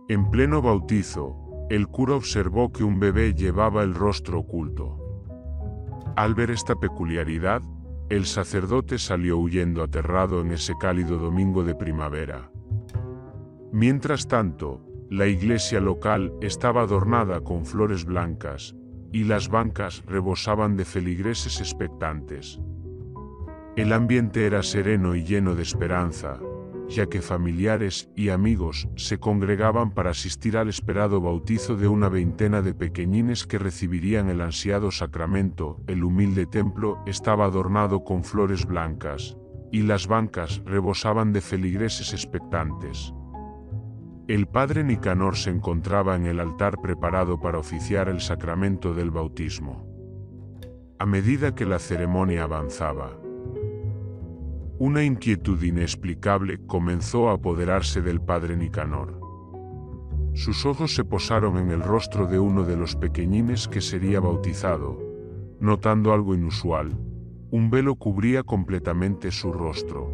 En pleno bautizo, el cura observó que un bebé llevaba el rostro oculto. Al ver esta peculiaridad, el sacerdote salió huyendo aterrado en ese cálido domingo de primavera. Mientras tanto, la iglesia local estaba adornada con flores blancas, y las bancas rebosaban de feligreses expectantes. El ambiente era sereno y lleno de esperanza, ya que familiares y amigos se congregaban para asistir al esperado bautizo de una veintena de pequeñines que recibirían el ansiado sacramento. El humilde templo estaba adornado con flores blancas, y las bancas rebosaban de feligreses expectantes. El padre Nicanor se encontraba en el altar preparado para oficiar el sacramento del bautismo. A medida que la ceremonia avanzaba, una inquietud inexplicable comenzó a apoderarse del padre Nicanor. Sus ojos se posaron en el rostro de uno de los pequeñines que sería bautizado, notando algo inusual. Un velo cubría completamente su rostro.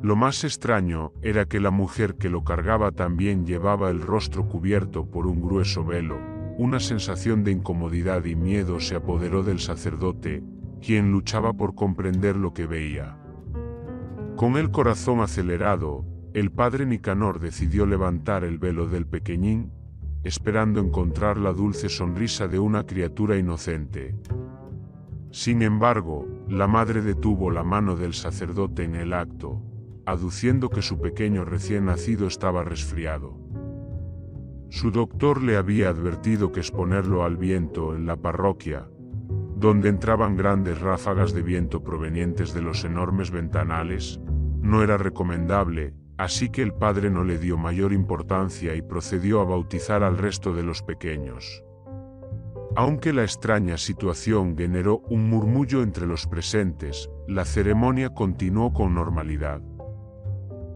Lo más extraño era que la mujer que lo cargaba también llevaba el rostro cubierto por un grueso velo. Una sensación de incomodidad y miedo se apoderó del sacerdote, quien luchaba por comprender lo que veía. Con el corazón acelerado, el padre Nicanor decidió levantar el velo del pequeñín, esperando encontrar la dulce sonrisa de una criatura inocente. Sin embargo, la madre detuvo la mano del sacerdote en el acto, aduciendo que su pequeño recién nacido estaba resfriado. Su doctor le había advertido que exponerlo al viento en la parroquia, donde entraban grandes ráfagas de viento provenientes de los enormes ventanales, no era recomendable, así que el padre no le dio mayor importancia y procedió a bautizar al resto de los pequeños. Aunque la extraña situación generó un murmullo entre los presentes, la ceremonia continuó con normalidad.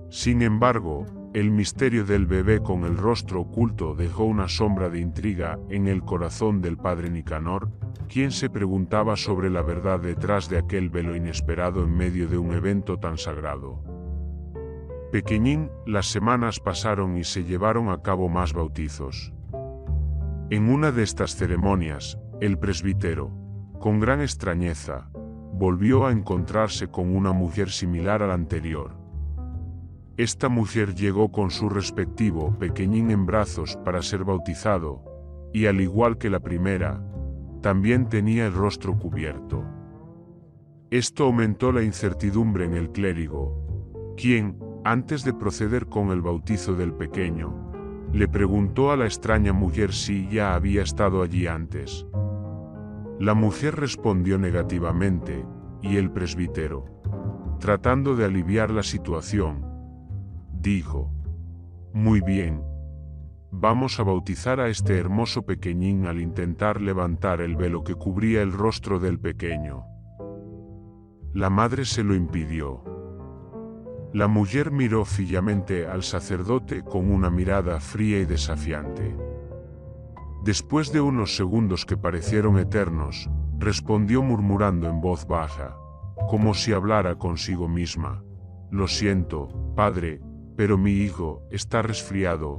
Sin embargo, el misterio del bebé con el rostro oculto dejó una sombra de intriga en el corazón del padre Nicanor, quien se preguntaba sobre la verdad detrás de aquel velo inesperado en medio de un evento tan sagrado. Pequeñín, las semanas pasaron y se llevaron a cabo más bautizos. En una de estas ceremonias, el presbítero, con gran extrañeza, volvió a encontrarse con una mujer similar a la anterior. Esta mujer llegó con su respectivo pequeñín en brazos para ser bautizado, y al igual que la primera, también tenía el rostro cubierto. Esto aumentó la incertidumbre en el clérigo, quien, antes de proceder con el bautizo del pequeño, le preguntó a la extraña mujer si ya había estado allí antes. La mujer respondió negativamente, y el presbítero, tratando de aliviar la situación, dijo: «Muy bien. Vamos a bautizar a este hermoso pequeñín» al intentar levantar el velo que cubría el rostro del pequeño. La madre se lo impidió. La mujer miró fijamente al sacerdote con una mirada fría y desafiante. Después de unos segundos que parecieron eternos, respondió murmurando en voz baja, como si hablara consigo misma: «Lo siento, padre, pero mi hijo está resfriado,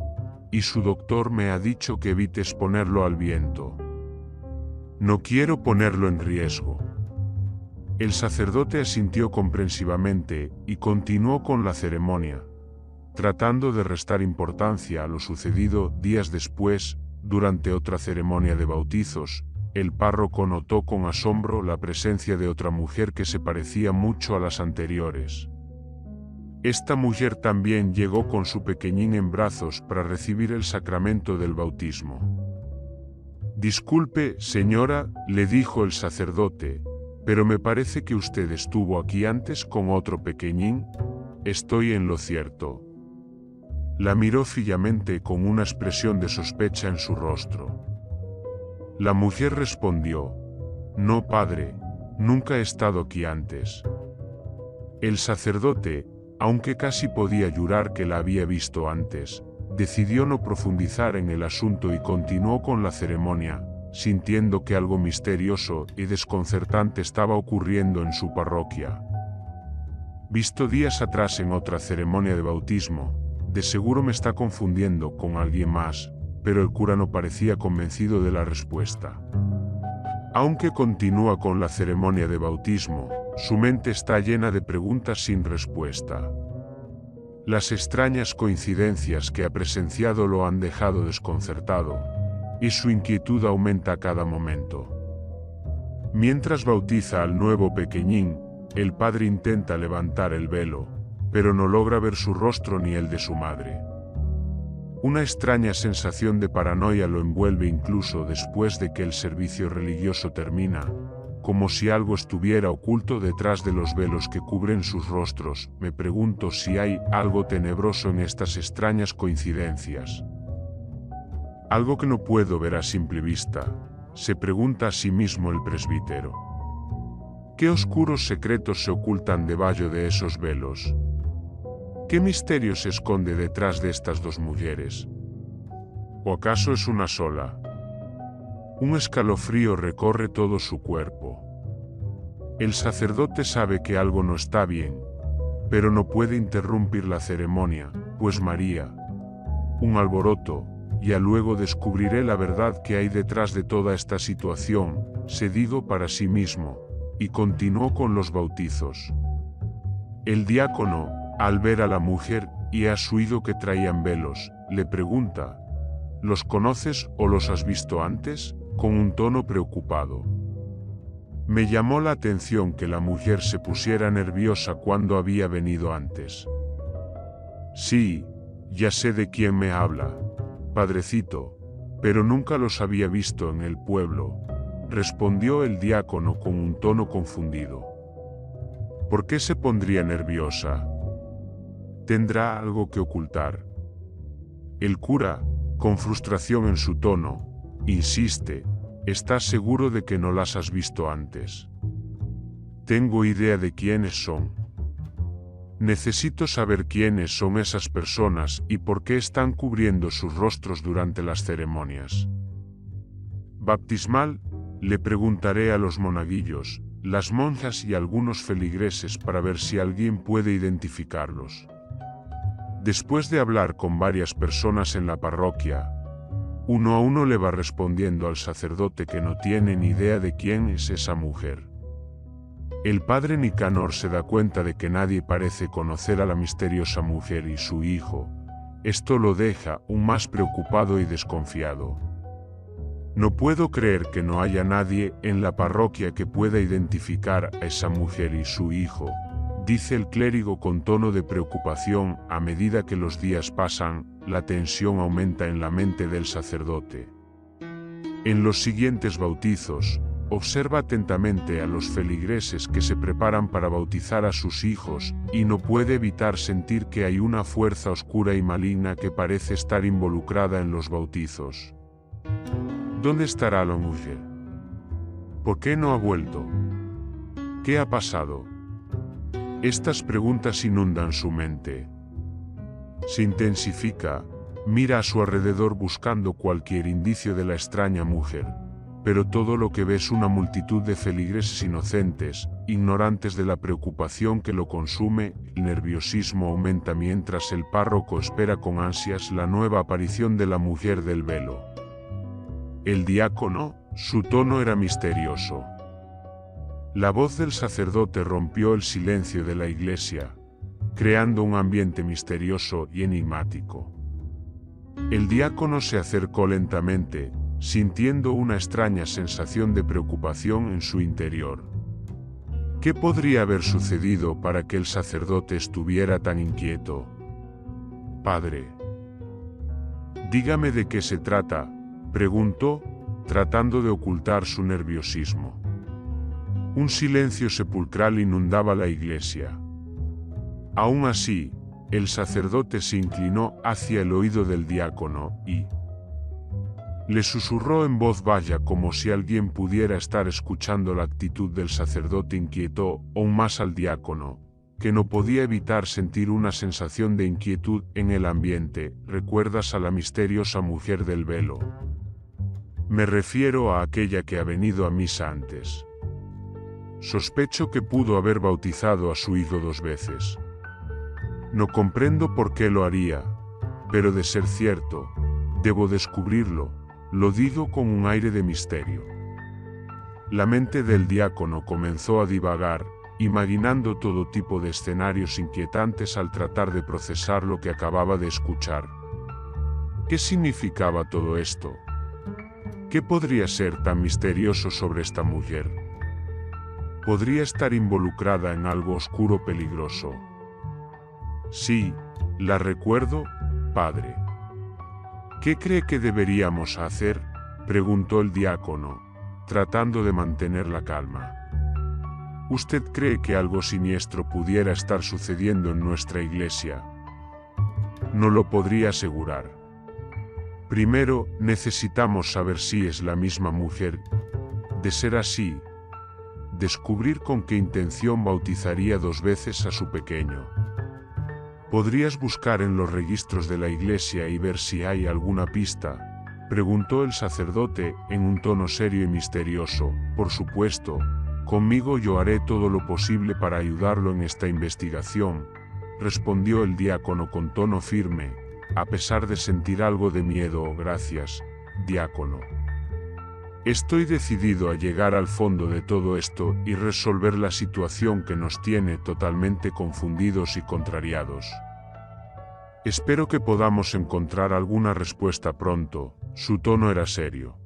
y su doctor me ha dicho que evite exponerlo al viento. No quiero ponerlo en riesgo». El sacerdote asintió comprensivamente y continuó con la ceremonia, tratando de restar importancia a lo sucedido días después. Durante otra ceremonia de bautizos, el párroco notó con asombro la presencia de otra mujer que se parecía mucho a las anteriores. Esta mujer también llegó con su pequeñín en brazos para recibir el sacramento del bautismo. «Disculpe, señora», le dijo el sacerdote, «pero me parece que usted estuvo aquí antes con otro pequeñín. ¿Estoy en lo cierto?». La miró fijamente con una expresión de sospecha en su rostro. La mujer respondió: «No, padre, nunca he estado aquí antes». El sacerdote, aunque casi podía jurar que la había visto antes, decidió no profundizar en el asunto y continuó con la ceremonia, sintiendo que algo misterioso y desconcertante estaba ocurriendo en su parroquia. Visto días atrás en otra ceremonia de bautismo, De seguro me está confundiendo con alguien más, pero el cura no parecía convencido de la respuesta. Aunque continúa con la ceremonia de bautismo, su mente está llena de preguntas sin respuesta. Las extrañas coincidencias que ha presenciado lo han dejado desconcertado, y su inquietud aumenta a cada momento. Mientras bautiza al nuevo pequeñín, el padre intenta levantar el velo, pero no logra ver su rostro ni el de su madre. Una extraña sensación de paranoia lo envuelve incluso después de que el servicio religioso termina, como si algo estuviera oculto detrás de los velos que cubren sus rostros. Me pregunto si hay algo tenebroso en estas extrañas coincidencias. Algo que no puedo ver a simple vista, se pregunta a sí mismo el presbítero. ¿Qué oscuros secretos se ocultan debajo de esos velos? ¿Qué misterio se esconde detrás de estas dos mujeres? ¿O acaso es una sola? Un escalofrío recorre todo su cuerpo. El sacerdote sabe que algo no está bien, pero no puede interrumpir la ceremonia, pues María, un alboroto, ya luego descubriré la verdad que hay detrás de toda esta situación, se dijo para sí mismo, y continuó con los bautizos. El diácono, al ver a la mujer y a su hijo que traían velos, le pregunta, ¿los conoces o los has visto antes?, con un tono preocupado. Me llamó la atención que la mujer se pusiera nerviosa cuando había venido antes. Sí, ya sé de quién me habla, padrecito, pero nunca los había visto en el pueblo, respondió el diácono con un tono confundido. ¿Por qué se pondría nerviosa? ¿Tendrá algo que ocultar? El cura, con frustración en su tono, insiste, ¿estás seguro de que no las has visto antes? Tengo idea de quiénes son. Necesito saber quiénes son esas personas y por qué están cubriendo sus rostros durante las ceremonias. Baptismal, le preguntaré a los monaguillos, las monjas y algunos feligreses para ver si alguien puede identificarlos. Después de hablar con varias personas en la parroquia, uno a uno le va respondiendo al sacerdote que no tiene ni idea de quién es esa mujer. El padre Nicanor se da cuenta de que nadie parece conocer a la misteriosa mujer y su hijo. Esto lo deja aún más preocupado y desconfiado. No puedo creer que no haya nadie en la parroquia que pueda identificar a esa mujer y su hijo, dice el clérigo con tono de preocupación. A medida que los días pasan, la tensión aumenta en la mente del sacerdote. En los siguientes bautizos, observa atentamente a los feligreses que se preparan para bautizar a sus hijos, y no puede evitar sentir que hay una fuerza oscura y maligna que parece estar involucrada en los bautizos. ¿Dónde estará la mujer? ¿Por qué no ha vuelto? ¿Qué ha pasado? Estas preguntas inundan su mente. Se intensifica, mira a su alrededor buscando cualquier indicio de la extraña mujer, pero todo lo que ve es una multitud de feligreses inocentes, ignorantes de la preocupación que lo consume. El nerviosismo aumenta mientras el párroco espera con ansias la nueva aparición de la mujer del velo. El diácono, su tono era misterioso. La voz del sacerdote rompió el silencio de la iglesia, creando un ambiente misterioso y enigmático. El diácono se acercó lentamente, sintiendo una extraña sensación de preocupación en su interior. ¿Qué podría haber sucedido para que el sacerdote estuviera tan inquieto? Padre, dígame de qué se trata, preguntó, tratando de ocultar su nerviosismo. Un silencio sepulcral inundaba la iglesia. Aún así, el sacerdote se inclinó hacia el oído del diácono y le susurró en voz baja como si alguien pudiera estar escuchando. La actitud del sacerdote inquietó aún más al diácono, que no podía evitar sentir una sensación de inquietud en el ambiente. ¿Recuerdas a la misteriosa mujer del velo? Me refiero a aquella que ha venido a misa antes. Sospecho que pudo haber bautizado a su hijo 2 veces. No comprendo por qué lo haría, pero de ser cierto, debo descubrirlo, lo digo con un aire de misterio. La mente del diácono comenzó a divagar, imaginando todo tipo de escenarios inquietantes al tratar de procesar lo que acababa de escuchar. ¿Qué significaba todo esto? ¿Qué podría ser tan misterioso sobre esta mujer? ¿Podría estar involucrada en algo oscuro o peligroso? Sí, la recuerdo, padre. ¿Qué cree que deberíamos hacer?, preguntó el diácono, tratando de mantener la calma. ¿Usted cree que algo siniestro pudiera estar sucediendo en nuestra iglesia? No lo podría asegurar. Primero, necesitamos saber si es la misma mujer. De ser así, descubrir con qué intención bautizaría 2 veces a su pequeño. ¿Podrías buscar en los registros de la iglesia y ver si hay alguna pista?, preguntó el sacerdote en un tono serio y misterioso. Por supuesto, conmigo yo haré todo lo posible para ayudarlo en esta investigación, respondió el diácono con tono firme, a pesar de sentir algo de miedo. Gracias, diácono. Estoy decidido a llegar al fondo de todo esto y resolver la situación que nos tiene totalmente confundidos y contrariados. Espero que podamos encontrar alguna respuesta pronto. Su tono era serio.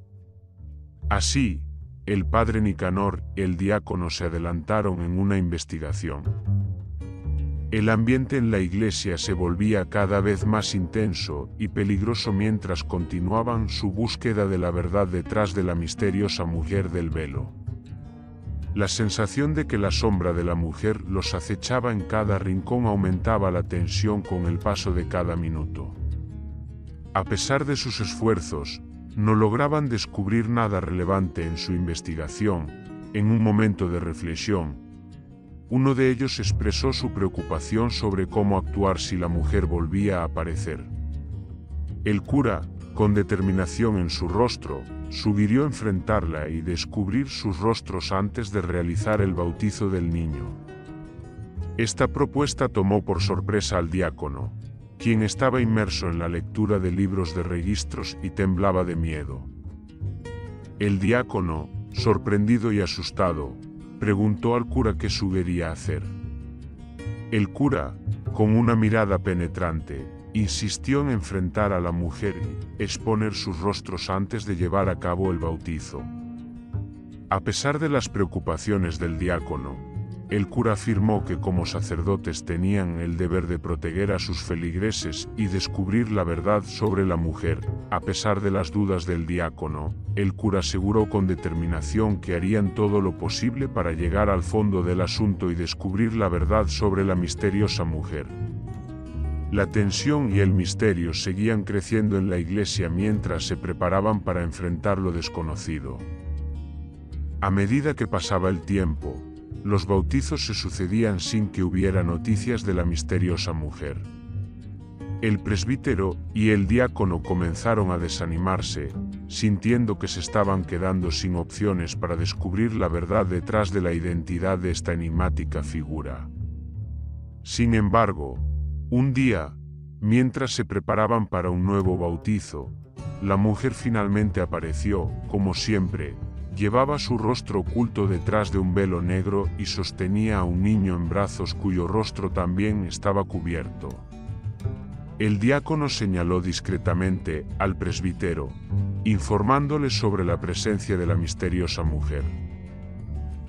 Así, el padre Nicanor y el diácono se adelantaron en una investigación. El ambiente en la iglesia se volvía cada vez más intenso y peligroso mientras continuaban su búsqueda de la verdad detrás de la misteriosa mujer del velo. La sensación de que la sombra de la mujer los acechaba en cada rincón aumentaba la tensión con el paso de cada minuto. A pesar de sus esfuerzos, no lograban descubrir nada relevante en su investigación. En un momento de reflexión, uno de ellos expresó su preocupación sobre cómo actuar si la mujer volvía a aparecer. El cura, con determinación en su rostro, sugirió enfrentarla y descubrir sus rostros antes de realizar el bautizo del niño. Esta propuesta tomó por sorpresa al diácono, quien estaba inmerso en la lectura de libros de registros y temblaba de miedo. El diácono, sorprendido y asustado, preguntó al cura qué sugería hacer. El cura, con una mirada penetrante, insistió en enfrentar a la mujer y exponer sus rostros antes de llevar a cabo el bautizo. A pesar de las preocupaciones del diácono, el cura afirmó que como sacerdotes tenían el deber de proteger a sus feligreses y descubrir la verdad sobre la mujer. A pesar de las dudas del diácono, el cura aseguró con determinación que harían todo lo posible para llegar al fondo del asunto y descubrir la verdad sobre la misteriosa mujer. La tensión y el misterio seguían creciendo en la iglesia mientras se preparaban para enfrentar lo desconocido. A medida que pasaba el tiempo, los bautizos se sucedían sin que hubiera noticias de la misteriosa mujer. El presbítero y el diácono comenzaron a desanimarse, sintiendo que se estaban quedando sin opciones para descubrir la verdad detrás de la identidad de esta enigmática figura. Sin embargo, un día, mientras se preparaban para un nuevo bautizo, la mujer finalmente apareció. Como siempre, llevaba su rostro oculto detrás de un velo negro y sostenía a un niño en brazos cuyo rostro también estaba cubierto. El diácono señaló discretamente al presbítero, informándole sobre la presencia de la misteriosa mujer.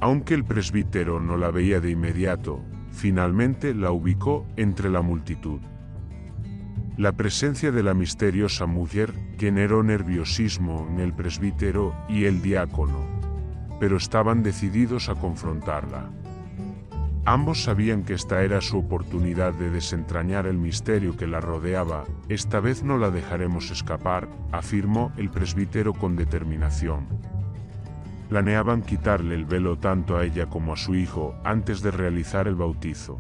Aunque el presbítero no la veía de inmediato, finalmente la ubicó entre la multitud. La presencia de la misteriosa mujer generó nerviosismo en el presbítero y el diácono, pero estaban decididos a confrontarla. Ambos sabían que esta era su oportunidad de desentrañar el misterio que la rodeaba. Esta vez no la dejaremos escapar, afirmó el presbítero con determinación. Planeaban quitarle el velo tanto a ella como a su hijo antes de realizar el bautizo.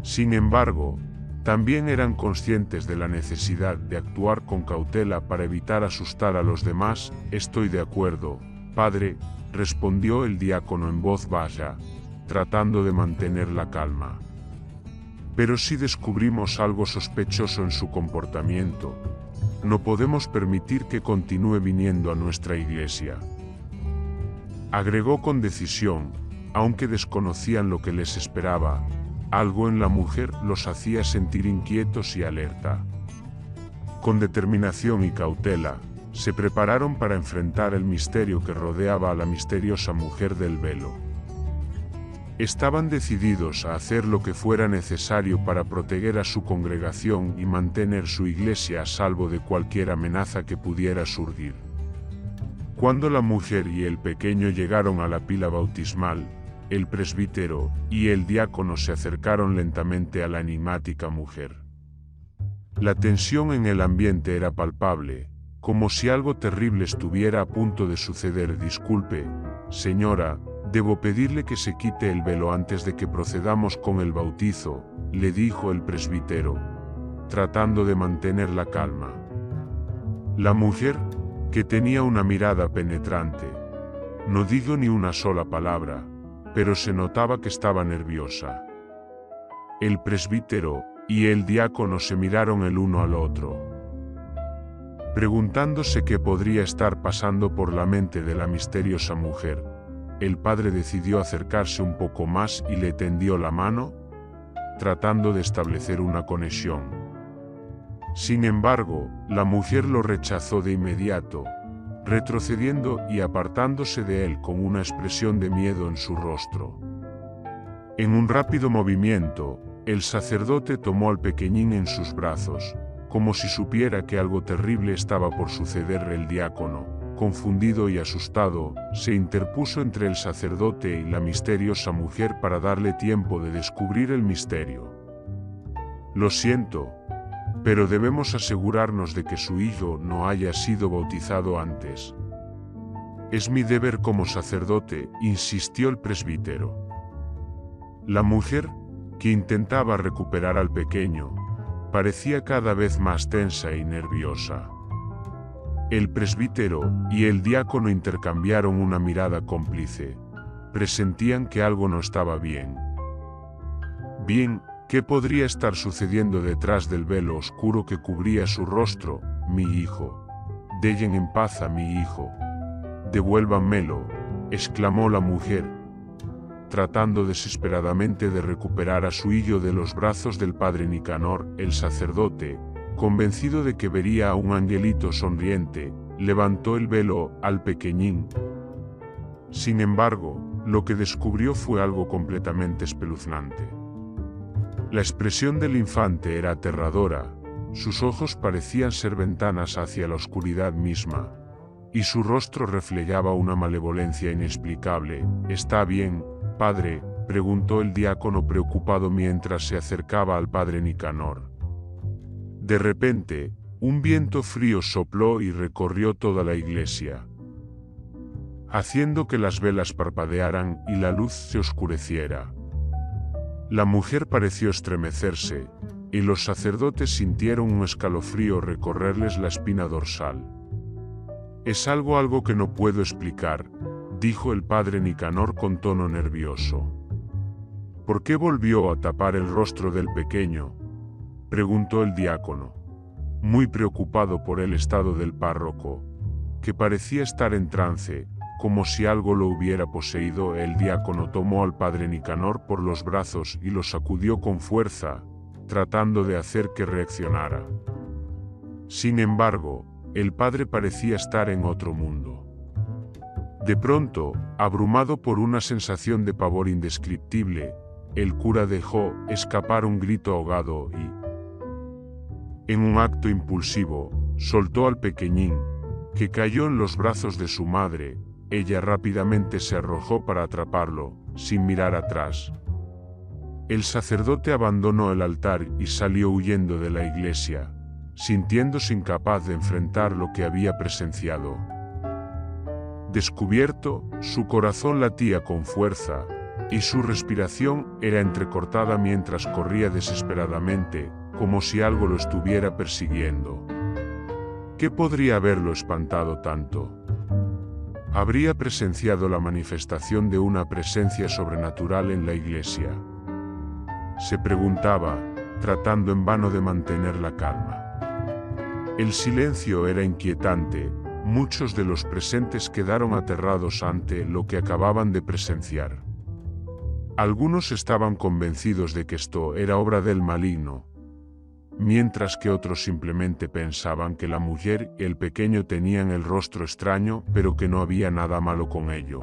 Sin embargo, también eran conscientes de la necesidad de actuar con cautela para evitar asustar a los demás. Estoy de acuerdo, padre, respondió el diácono en voz baja, tratando de mantener la calma. Pero si descubrimos algo sospechoso en su comportamiento, no podemos permitir que continúe viniendo a nuestra iglesia. Agregó con decisión, aunque desconocían lo que les esperaba, algo en la mujer los hacía sentir inquietos y alerta. Con determinación y cautela, se prepararon para enfrentar el misterio que rodeaba a la misteriosa mujer del velo. Estaban decididos a hacer lo que fuera necesario para proteger a su congregación y mantener su iglesia a salvo de cualquier amenaza que pudiera surgir. Cuando la mujer y el pequeño llegaron a la pila bautismal, el presbítero y el diácono se acercaron lentamente a la enigmática mujer. La tensión en el ambiente era palpable, como si algo terrible estuviera a punto de suceder. Disculpe, señora, debo pedirle que se quite el velo antes de que procedamos con el bautizo, le dijo el presbítero, tratando de mantener la calma. La mujer, que tenía una mirada penetrante, no dijo ni una sola palabra, pero se notaba que estaba nerviosa. El presbítero y el diácono se miraron el uno al otro, preguntándose qué podría estar pasando por la mente de la misteriosa mujer. El padre decidió acercarse un poco más y le tendió la mano, tratando de establecer una conexión. Sin embargo, la mujer lo rechazó de inmediato, retrocediendo y apartándose de él con una expresión de miedo en su rostro. En un rápido movimiento, el sacerdote tomó al pequeñín en sus brazos, como si supiera que algo terrible estaba por suceder. El diácono, confundido y asustado, se interpuso entre el sacerdote y la misteriosa mujer para darle tiempo de descubrir el misterio. Lo siento, pero debemos asegurarnos de que su hijo no haya sido bautizado antes. Es mi deber como sacerdote, insistió el presbítero. La mujer, que intentaba recuperar al pequeño, parecía cada vez más tensa y nerviosa. El presbítero y el diácono intercambiaron una mirada cómplice. Presentían que algo no estaba bien. Bien, ¿qué podría estar sucediendo detrás del velo oscuro que cubría su rostro? Mi hijo. Dejen en paz a mi hijo. Devuélvanmelo, exclamó la mujer, tratando desesperadamente de recuperar a su hijo de los brazos del padre Nicanor. El sacerdote, convencido de que vería a un angelito sonriente, levantó el velo al pequeñín. Sin embargo, lo que descubrió fue algo completamente espeluznante. La expresión del infante era aterradora, sus ojos parecían ser ventanas hacia la oscuridad misma, y su rostro reflejaba una malevolencia inexplicable. ¿Está bien, padre?, preguntó el diácono preocupado mientras se acercaba al padre Nicanor. De repente, un viento frío sopló y recorrió toda la iglesia, haciendo que las velas parpadearan y la luz se oscureciera. La mujer pareció estremecerse, y los sacerdotes sintieron un escalofrío recorrerles la espina dorsal. Es algo que no puedo explicar, dijo el padre Nicanor con tono nervioso. ¿Por qué volvió a tapar el rostro del pequeño?, preguntó el diácono, muy preocupado por el estado del párroco, que parecía estar en trance, como si algo lo hubiera poseído. El diácono tomó al padre Nicanor por los brazos y lo sacudió con fuerza, tratando de hacer que reaccionara. Sin embargo, el padre parecía estar en otro mundo. De pronto, abrumado por una sensación de pavor indescriptible, el cura dejó escapar un grito ahogado y, en un acto impulsivo, soltó al pequeñín, que cayó en los brazos de su madre. Ella rápidamente se arrojó para atraparlo, sin mirar atrás. El sacerdote abandonó el altar y salió huyendo de la iglesia, sintiéndose incapaz de enfrentar lo que había presenciado. Descubierto, su corazón latía con fuerza, y su respiración era entrecortada mientras corría desesperadamente, como si algo lo estuviera persiguiendo. ¿Qué podría haberlo espantado tanto? Habría presenciado la manifestación de una presencia sobrenatural en la iglesia. se preguntaba, tratando en vano de mantener la calma. El silencio era inquietante, muchos de los presentes quedaron aterrados ante lo que acababan de presenciar. Algunos estaban convencidos de que esto era obra del maligno, mientras que otros simplemente pensaban que la mujer y el pequeño tenían el rostro extraño, pero que no había nada malo con ello.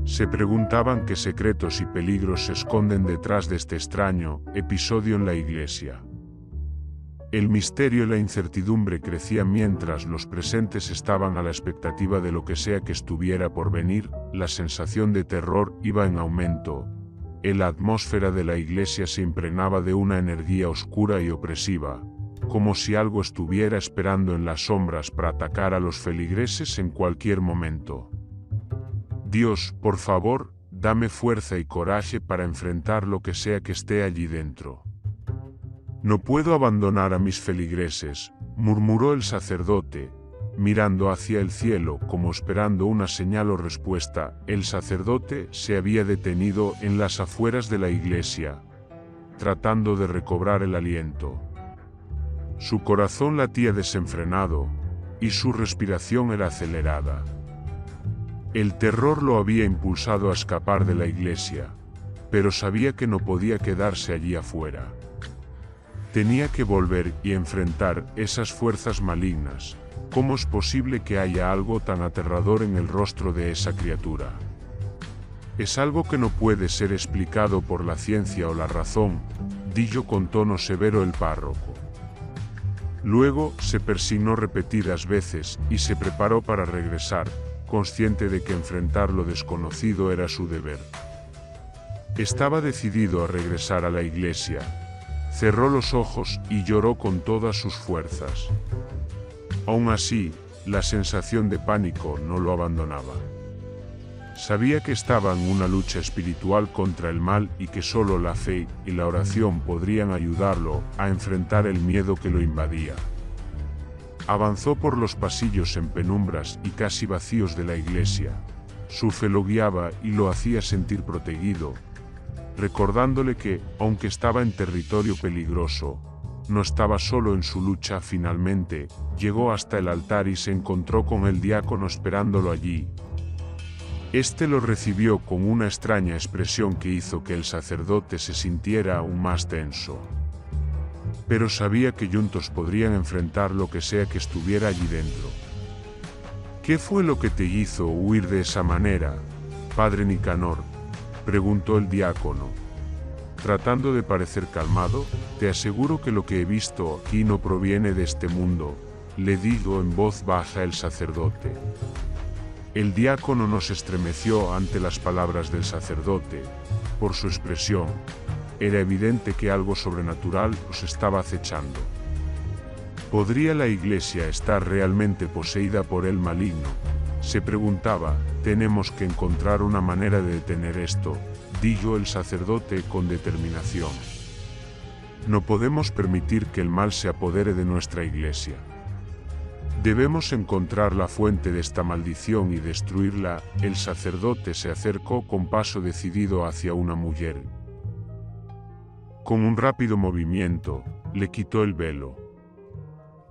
Se preguntaban qué secretos y peligros se esconden detrás de este extraño episodio en la iglesia. El misterio y la incertidumbre crecían mientras los presentes estaban a la expectativa de lo que sea que estuviera por venir. La sensación de terror iba en aumento. La atmósfera de la iglesia se impregnaba de una energía oscura y opresiva, como si algo estuviera esperando en las sombras para atacar a los feligreses en cualquier momento. Dios, por favor, dame fuerza y coraje para enfrentar lo que sea que esté allí dentro. No puedo abandonar a mis feligreses, murmuró el sacerdote, mirando hacia el cielo como esperando una señal o respuesta. El sacerdote se había detenido en las afueras de la iglesia, tratando de recobrar el aliento. Su corazón latía desenfrenado, y su respiración era acelerada. El terror lo había impulsado a escapar de la iglesia, pero sabía que no podía quedarse allí afuera. Tenía que volver y enfrentar esas fuerzas malignas. ¿Cómo es posible que haya algo tan aterrador en el rostro de esa criatura? Es algo que no puede ser explicado por la ciencia o la razón, dijo con tono severo el párroco. Luego se persignó repetidas veces y se preparó para regresar, consciente de que enfrentar lo desconocido era su deber. Estaba decidido a regresar a la iglesia. Cerró los ojos y lloró con todas sus fuerzas. Aún así, la sensación de pánico no lo abandonaba. Sabía que estaba en una lucha espiritual contra el mal y que solo la fe y la oración podrían ayudarlo a enfrentar el miedo que lo invadía. Avanzó por los pasillos en penumbras y casi vacíos de la iglesia. Su fe lo guiaba y lo hacía sentir protegido, recordándole que, aunque estaba en territorio peligroso, no estaba solo en su lucha. Finalmente, llegó hasta el altar y se encontró con el diácono esperándolo allí. Este lo recibió con una extraña expresión que hizo que el sacerdote se sintiera aún más tenso. Pero sabía que juntos podrían enfrentar lo que sea que estuviera allí dentro. ¿Qué fue lo que te hizo huir de esa manera, padre Nicanor?, preguntó el diácono. Tratando de parecer calmado, te aseguro que lo que he visto aquí no proviene de este mundo, le dijo en voz baja el sacerdote. El diácono no se estremeció ante las palabras del sacerdote. Por su expresión, era evidente que algo sobrenatural los estaba acechando. ¿Podría la iglesia estar realmente poseída por el maligno?, se preguntaba. Tenemos que encontrar una manera de detener esto, dijo el sacerdote con determinación. No podemos permitir que el mal se apodere de nuestra iglesia. Debemos encontrar la fuente de esta maldición y destruirla. El sacerdote se acercó con paso decidido hacia una mujer. Con un rápido movimiento, le quitó el velo.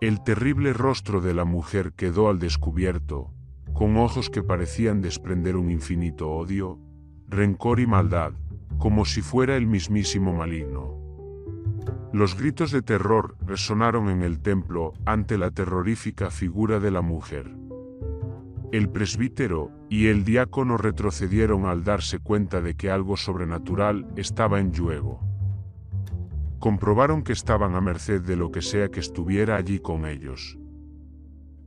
El terrible rostro de la mujer quedó al descubierto, con ojos que parecían desprender un infinito odio, rencor y maldad, como si fuera el mismísimo maligno. Los gritos de terror resonaron en el templo ante la terrorífica figura de la mujer. El presbítero y el diácono retrocedieron al darse cuenta de que algo sobrenatural estaba en juego. Comprobaron que estaban a merced de lo que sea que estuviera allí con ellos.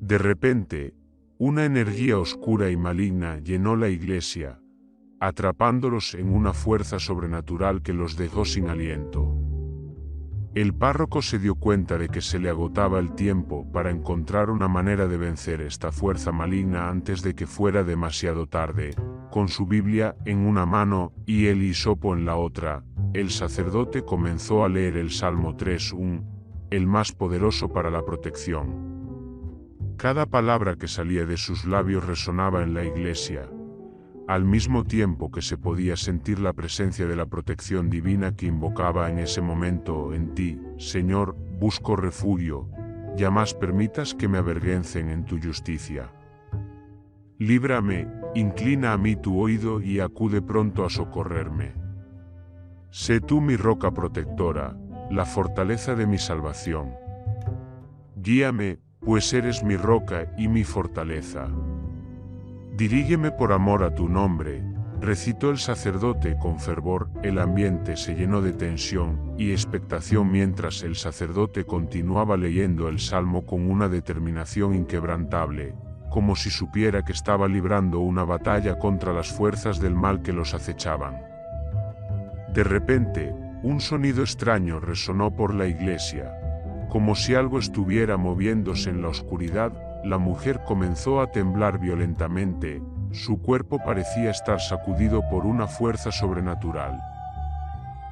De repente, una energía oscura y maligna llenó la iglesia, atrapándolos en una fuerza sobrenatural que los dejó sin aliento. El párroco se dio cuenta de que se le agotaba el tiempo para encontrar una manera de vencer esta fuerza maligna antes de que fuera demasiado tarde. Con su Biblia en una mano y el hisopo en la otra, el sacerdote comenzó a leer el Salmo 3:1, el más poderoso para la protección. Cada palabra que salía de sus labios resonaba en la iglesia, al mismo tiempo que se podía sentir la presencia de la protección divina que invocaba en ese momento. En ti, Señor, busco refugio, jamás permitas que me avergüencen en tu justicia. Líbrame, inclina a mí tu oído y acude pronto a socorrerme. Sé tú mi roca protectora, la fortaleza de mi salvación. Guíame, pues eres mi roca y mi fortaleza. Dirígeme por amor a tu nombre, recitó el sacerdote con fervor. El ambiente se llenó de tensión y expectación mientras el sacerdote continuaba leyendo el salmo con una determinación inquebrantable, como si supiera que estaba librando una batalla contra las fuerzas del mal que los acechaban. De repente, un sonido extraño resonó por la iglesia, como si algo estuviera moviéndose en la oscuridad. La mujer comenzó a temblar violentamente, su cuerpo parecía estar sacudido por una fuerza sobrenatural.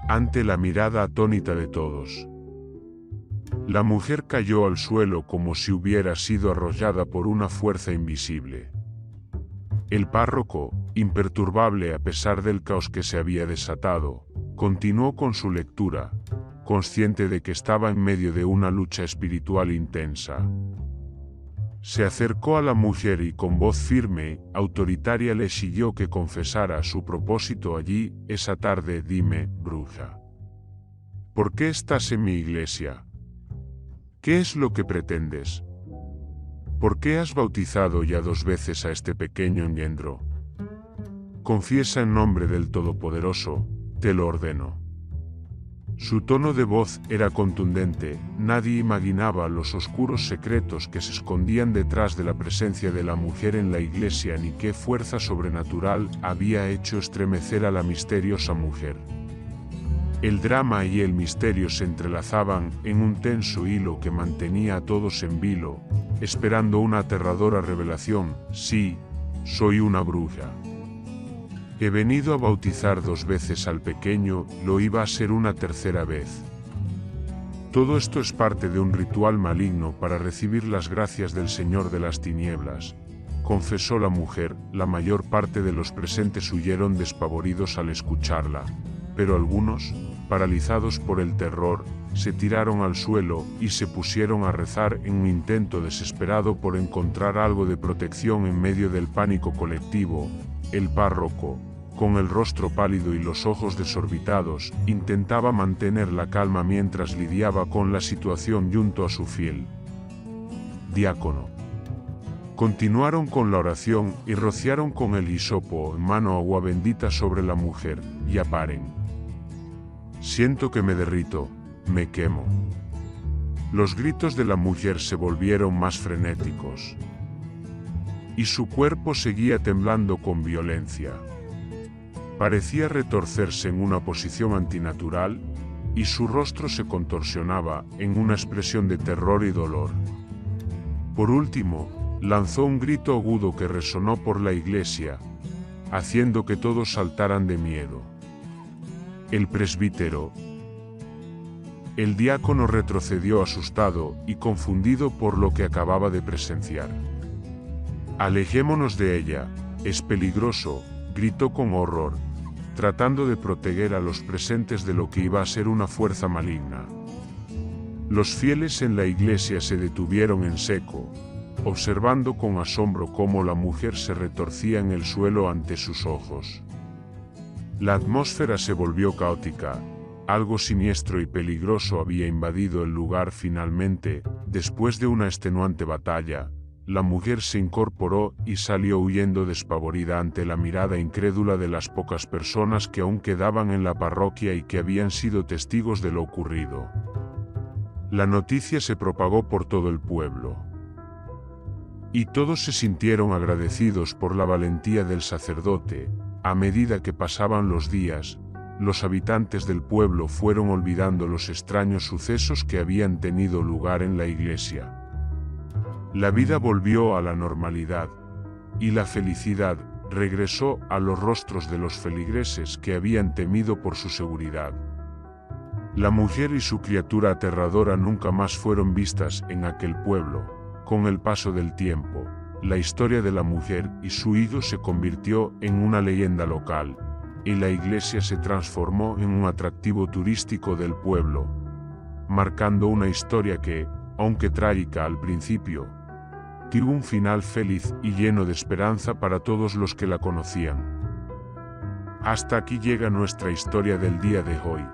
Ante la mirada atónita de todos, la mujer cayó al suelo como si hubiera sido arrollada por una fuerza invisible. El párroco, imperturbable a pesar del caos que se había desatado, continuó con su lectura, consciente de que estaba en medio de una lucha espiritual intensa. Se acercó a la mujer y con voz firme, autoritaria le exigió que confesara su propósito allí, esa tarde. Dime, bruja, ¿por qué estás en mi iglesia? ¿Qué es lo que pretendes? ¿Por qué has bautizado ya 2 veces a este pequeño engendro? Confiesa en nombre del Todopoderoso, te lo ordeno. Su tono de voz era contundente. Nadie imaginaba los oscuros secretos que se escondían detrás de la presencia de la mujer en la iglesia ni qué fuerza sobrenatural había hecho estremecer a la misteriosa mujer. El drama y el misterio se entrelazaban en un tenso hilo que mantenía a todos en vilo, esperando una aterradora revelación. Sí, soy una bruja. He venido a bautizar 2 veces al pequeño, lo iba a ser una tercera vez. Todo esto es parte de un ritual maligno para recibir las gracias del Señor de las tinieblas, confesó la mujer. La mayor parte de los presentes huyeron despavoridos al escucharla, pero algunos, paralizados por el terror, se tiraron al suelo y se pusieron a rezar en un intento desesperado por encontrar algo de protección en medio del pánico colectivo. El párroco, con el rostro pálido y los ojos desorbitados, intentaba mantener la calma mientras lidiaba con la situación junto a su fiel diácono. Continuaron con la oración y rociaron con el hisopo en mano agua bendita sobre la mujer. Ya paren. Siento que me derrito, me quemo. Los gritos de la mujer se volvieron más frenéticos, y su cuerpo seguía temblando con violencia. Parecía retorcerse en una posición antinatural, y su rostro se contorsionaba en una expresión de terror y dolor. Por último, lanzó un grito agudo que resonó por la iglesia, haciendo que todos saltaran de miedo. El presbítero, el diácono, retrocedió asustado y confundido por lo que acababa de presenciar. Alejémonos de ella, es peligroso, gritó con horror, tratando de proteger a los presentes de lo que iba a ser una fuerza maligna. Los fieles en la iglesia se detuvieron en seco, observando con asombro cómo la mujer se retorcía en el suelo ante sus ojos. La atmósfera se volvió caótica, algo siniestro y peligroso había invadido el lugar. Finalmente, después de una extenuante batalla, la mujer se incorporó y salió huyendo despavorida ante la mirada incrédula de las pocas personas que aún quedaban en la parroquia y que habían sido testigos de lo ocurrido. La noticia se propagó por todo el pueblo, y todos se sintieron agradecidos por la valentía del sacerdote. A medida que pasaban los días, los habitantes del pueblo fueron olvidando los extraños sucesos que habían tenido lugar en la iglesia. La vida volvió a la normalidad, y la felicidad regresó a los rostros de los feligreses que habían temido por su seguridad. La mujer y su criatura aterradora nunca más fueron vistas en aquel pueblo. Con el paso del tiempo, la historia de la mujer y su hijo se convirtió en una leyenda local, y la iglesia se transformó en un atractivo turístico del pueblo, marcando una historia que, aunque trágica al principio, tuvo un final feliz y lleno de esperanza para todos los que la conocían. Hasta aquí llega nuestra historia del día de hoy.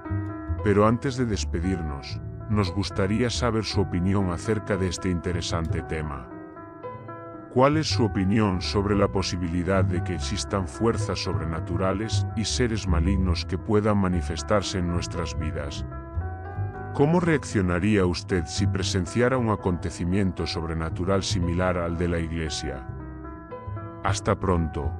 Pero antes de despedirnos, nos gustaría saber su opinión acerca de este interesante tema. ¿Cuál es su opinión sobre la posibilidad de que existan fuerzas sobrenaturales y seres malignos que puedan manifestarse en nuestras vidas? ¿Cómo reaccionaría usted si presenciara un acontecimiento sobrenatural similar al de la iglesia? Hasta pronto.